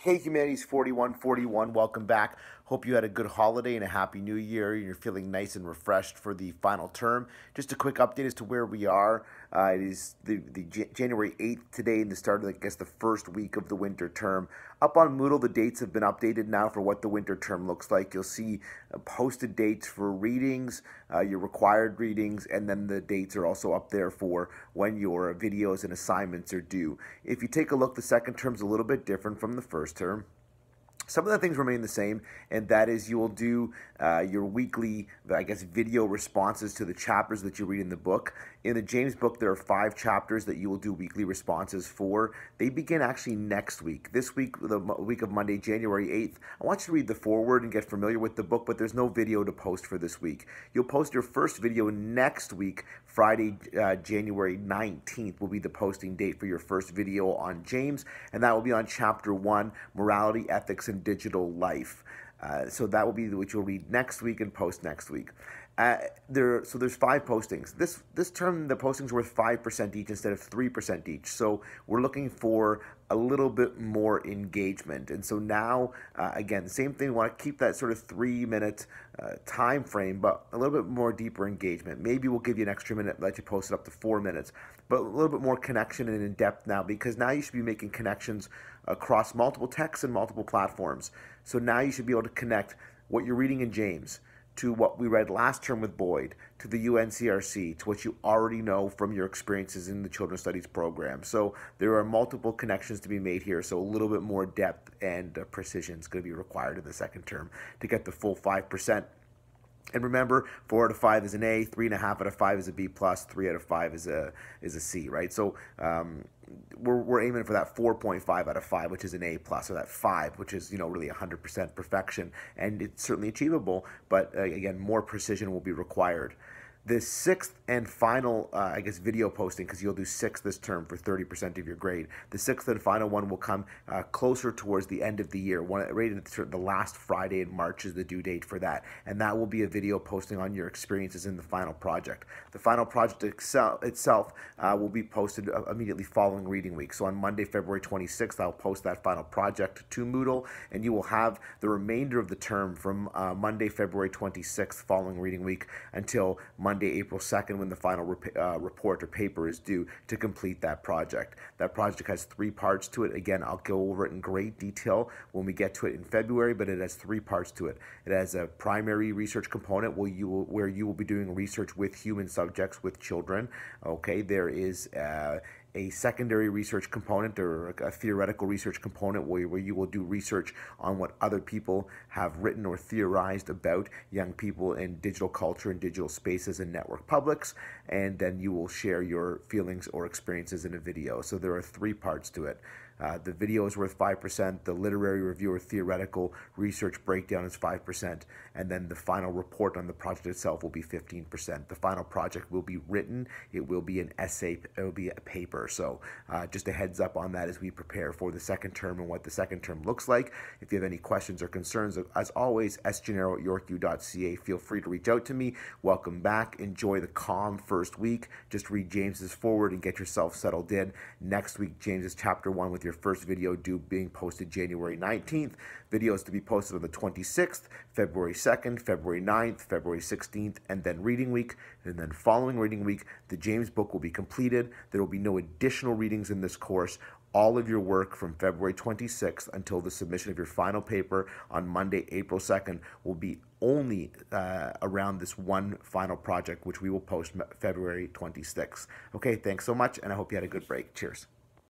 Hey Humanities 4141, welcome back. Hope you had a good holiday and a happy new year. You're feeling nice and refreshed for the final term. Just a quick update as to where we are. It is January 8th today, and the start of, the first week of the winter term. Up on Moodle, the dates have been updated now for what the winter term looks like. You'll see posted dates for readings, your required readings, and then the dates are also up there for when your videos and assignments are due. If you take a look, the second term's a little bit different from the first term. Some of the things remain the same, and that is you will do your weekly, video responses to the chapters that you read in the book. In the James book, there are 5 chapters that you will do weekly responses for. They begin actually next week. This week, the week of Monday, January 8th, I want you to read the foreword and get familiar with the book, but there's no video to post for this week. You'll post your first video next week. Friday, January 19th will be the posting date for your first video on James, and that will be on Chapter 1, Morality, Ethics, and Digital Life. So that will be what you'll read next week and post next week. So there's 5 postings. This term, the postings were 5% each instead of 3% each. So we're looking for a little bit more engagement. And so now, again, same thing. We want to keep that sort of 3-minute time frame, but a little bit more deeper engagement. Maybe we'll give you an extra minute, let you post it up to 4 minutes, but a little bit more connection and in depth now, because now you should be making connections across multiple texts and multiple platforms. So now you should be able to connect what you're reading in James to what we read last term with Boyd, to the UNCRC, to what you already know from your experiences in the Children's Studies program. So there are multiple connections to be made here, so a little bit more depth and precision is going to be required in the second term to get the full 5%. And remember, 4 out of 5 is an A, 3.5 out of 5 is a B+, 3 out of 5 is a C, right? So we're aiming for that 4.5 out of 5, which is an A+, or that 5, which is really 100% perfection, and it's certainly achievable. But again, more precision will be required. The 6th and final, video posting, because you'll do 6 this term for 30% of your grade. The 6th and final one will come closer towards the end of the year. Right at the last Friday in March is the due date for that. And that will be a video posting on your experiences in the final project. The final project itself will be posted immediately following reading week. So on Monday, February 26th, I'll post that final project to Moodle, and you will have the remainder of the term from Monday, February 26th, following reading week, until Monday, April 2nd, when the final report or paper is due, to complete that project. That project has 3 parts to it. Again, I'll go over it in great detail when we get to it in February, but it has 3 parts to it. It has a primary research component where you will be doing research with human subjects, with children. Okay, there is a secondary research component, or a theoretical research component, where you will do research on what other people have written or theorized about young people in digital culture and digital spaces and network publics, and then you will share your feelings or experiences in a video. So there are 3 parts to it. The video is worth 5%, the literary review or theoretical research breakdown is 5%, and then the final report on the project itself will be 15%. The final project will be written, it will be an essay, it will be a paper. So just a heads up on that as we prepare for the second term and what the second term looks like. If you have any questions or concerns, as always, sgennaro@yorku.ca. Feel free to reach out to me. Welcome back. Enjoy the calm first week. Just read James's foreword and get yourself settled in. Next week, James's chapter 1 with your first video due being posted January 19th. Videos to be posted on the 26th, February 2nd, February 9th, February 16th, and then reading week. And then following reading week, the James book will be completed. There will be no additional readings in this course. All of your work from February 26th until the submission of your final paper on Monday, April 2nd, will be only around this one final project, which we will post February 26th. Okay, thanks so much, and I hope you had a good break. Cheers.